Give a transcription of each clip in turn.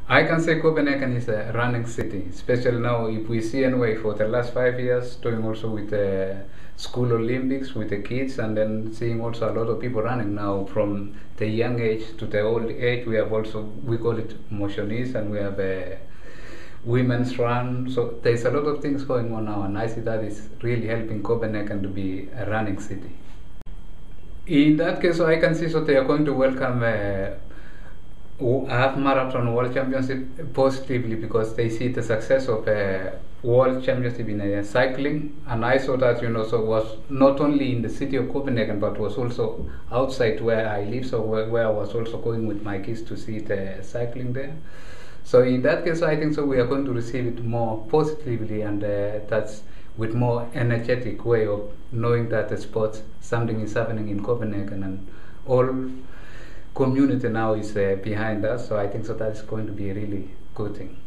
I can say Copenhagen is a running city, especially now if we see anyway for the last 5 years doing also with the school Olympics with the kids, and then seeing also a lot of people running now from the young age to the old age. We have also, we call it motionists, and we have a women's run. So there's a lot of things going on now, and I see that is really helping Copenhagen to be a running city. In that case, so I can see so they are going to welcome half marathon world championship positively because they see the success of a world championship in cycling, and I saw that so it was not only in the city of Copenhagen but was also outside where I live, so where I was also going with my kids to see the cycling there. So in that case, I think so we are going to receive it more positively, and that's with more energetic way of knowing that the sport something is happening in Copenhagen, and all community now is behind us. So I think so that is going to be a really good thing.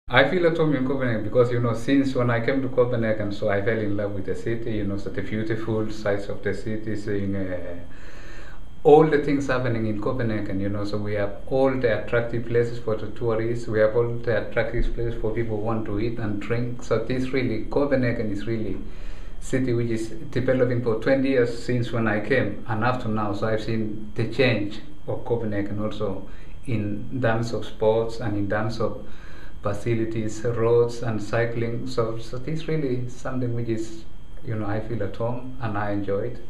I feel at home in Copenhagen because since when I came to Copenhagen, so I fell in love with the city. So the beautiful sights of the city, seeing all the things happening in Copenhagen. So we have all the attractive places for the tourists. We have all the attractive places for people who want to eat and drink. So this really, Copenhagen is really city which is developing for 20 years since when I came and up to now. So I've seen the change of Copenhagen also in terms of sports and in terms of facilities, roads and cycling. So this really is something which is, I feel at home and I enjoy it.